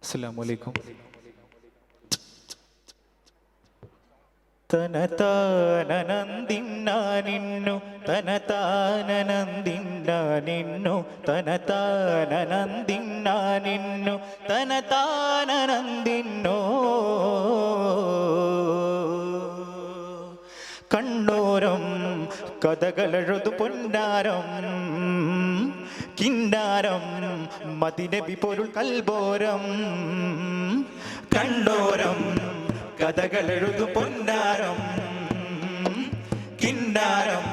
അസ്സലാമു അലൈക്കും. തനതാനന്ദിന്നു തനതാനന്ദിന്നു തനതാനന്ദിന്നു തനതാനന്ദിന്നു കണ്ണൂരം കഥകളെഴുതു പൊന്നാരം കിന്നാരം മദിനബി പൊരുൾ കൽബോരം കണ്ണൂരം കഥകളെഴുതു പൊന്നാരം കിന്നാരം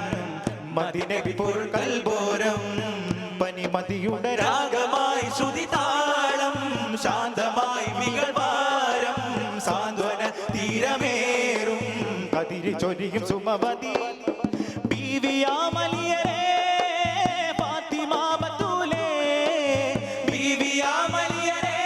മദിനബി പൊരുൾ കൽബോരം പനിമതിയുടെ രാഗമായി ശ്രുതിതാളം ശാന്തമായി മികൾവാരം സാന്ത്വന തീരമേറും കതിരി ചൊരിയും സുമവതി ബീവിയാമലിയരേ ഫാത്തിമ ബത്തൂലേ ബീവിയാമലിയരേ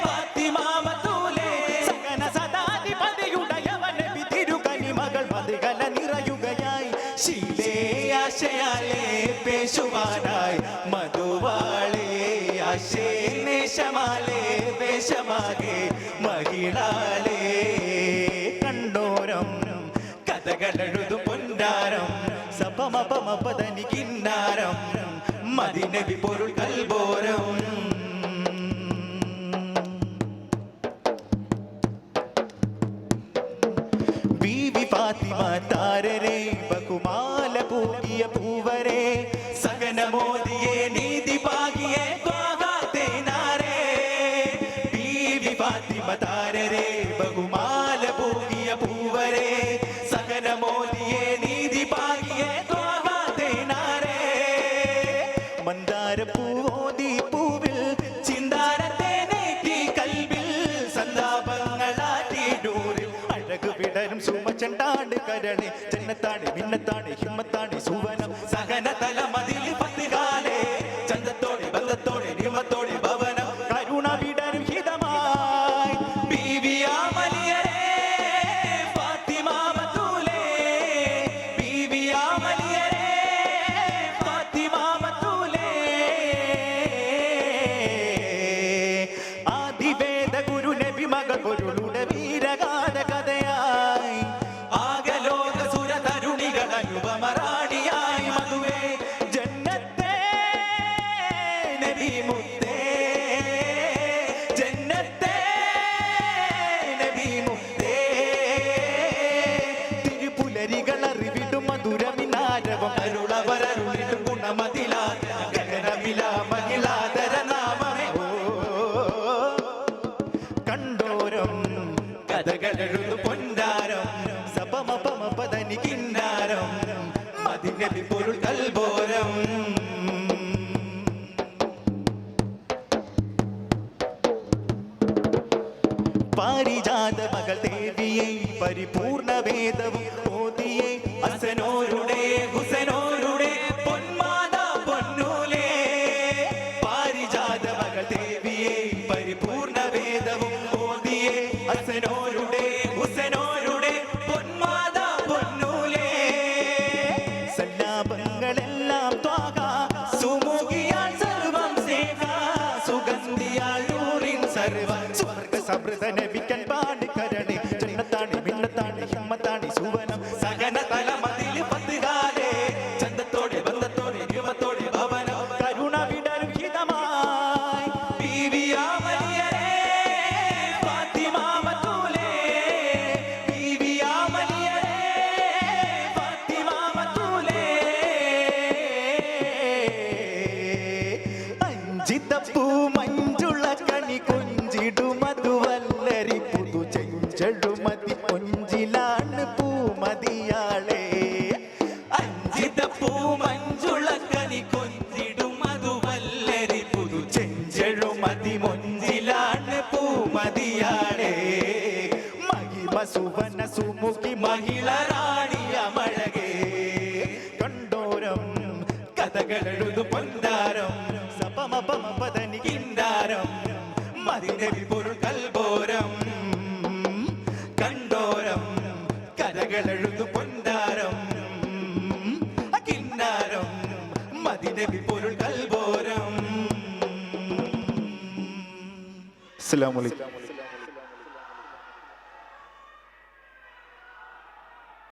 ഫാത്തിമ ബത്തൂലേ സകന സദാധിപതിയുടയവൻ നബി തിരുകനി മകൾ മതികല നിറയുകയായി ശീലേ ആശയാലേ പേശുവാനായി മധുവാളേ ആശേ നേശമാലേ വേഷമാകെ മഹിളാലേ കഥകളെഴുതു പൊന്നാരം സപമപമപദനി കിന്നാരം മദിനബി പൊരുൾ കൽബോരം ബീവി ഫാത്തിമ താരരേ ബഹുമാല പൂകിയ പൂവരേ സകനമോദിയെ നീതി പാകിയേ ത്വാഗാതേനാരേ ബീവി ഫാത്തിമ താരരേ ബഹുമാല പൂകിയ പൂവരേ സകനമോദിയെ നീതി പാകിയേ ത്വാഗാതേനാരേ മന്ദാരപ്പൂവോതി പൂവിൽ ചിന്താരത്തേനേറ്റി കൽബിൽ സന്താപങ്ങളാറ്റിടൂരിൽ അഴകു വിടരും സുമചണ്ടാണ്ട് കരളെ ജന്നത്താണി മിന്നത്താണി ഹിമ്മത്താണി സുവനം സകന തലമതിൽ പത്തുകാലേ ചന്തത്തോടെ ബന്ധത്തോടെ നിയമത്തോടെ ഭവനം കരുണ വിടരും ഹിതമായി ബീവിയാമലിയരേ ഫാത്തിമ ബത്തൂലേ ബീവിയാമലിയരേ ഫാത്തിമ ബത്തൂലേ ആദിവേദ ഗുരു നബി മകൾ പൊരുളുടെ വീരഗാഥ കഥയായി ആകലോക സുര തരുണികൾ അനുപമറാണിയായി മധുവേ ജന്നത്തെ നബി മുത്തേ ജന്നത്തെ നബി മുത്തേ തിരുപുലരികൾ അറിവിടും മധുരമിനാരവം അരുളവരരുളിടും ഗുണമതിലാ ഗഗനമില മഹിളാതര നാമമേ കണ്ടോരം കഥകളെഴുതു പൊന്നാരം സപമപമപദനി കിന്നാരം മദിനബി പൊരുൾ കൽബോരം പാരിജാത മകൾ ദേവിയെ പരിപൂർണ വേദവും ഓതിയെ അസനോരുടെ ഹുസനോരുടെ പൊന്മാത പൊന്നൂലേ പാരിജാത മകൾ ദേവിയെ പരിപൂർണ വേദവും ഓതിയെ അസനോരുടെ ഹുസനോരുടെ പൊന്മാത പൊന്നൂലേ സല്ലാപങ്ങളെല്ലാം ത്വാഗ സുമുഖിയാൽ സർവം സേവ സുഗന്ധിയാൽ നൂറിൻ സർവ സ്വർഗ സമൃദ്ധ നബിക്കൻ പാടി കരണേ ജന്നത്താണി മിന്നത്താണി ഹിമ്മത്താണി സുവനം സകന തലമതിൽ പത്തുകാലേ ചന്തത്തോടെ ബന്ധത്തോടെ നിയമത്തോടെ ഭവനം കരുണ വിടരും ഹിതമായി ബീവിയാമലിയരേ ഫാത്തിമ ബത്തൂലേ ബീവിയാമലിയരേ ഫാത്തിമ ബത്തൂലേ അഞ്ചിതപ്പൂ മഞ്ജുള കണി കൊഞ്ചിടുമതുവല്ലരി പുതു ചെഞ്ചെഴുമതി കൊഞ്ചിലാണ് പൂമതിയാളേ അഞ്ചിതപ്പൂ മഞ്ജുള കണി കൊഞ്ചിടുമതുവല്ലരി പുതു ചെഞ്ചെഴുമതി മൊഞ്ചിലാണ് പൂമതിയാളേ മഹിമ സുവന സുമുഖി മഹിള റാണിയ മഴകേ കണ്ടോരം കഥകളെഴുതു പൊന്നാരം സപമപമപദനി കിന്നാരം മദിനബി പൊരുൾ കൽബോരം കണ്ടോരം കഥകളെഴുതു പൊന്നാരം കിന്നാരം മദിനബി പൊരുൾ കൽബോരം അസ്സലാമു അലൈക്കും.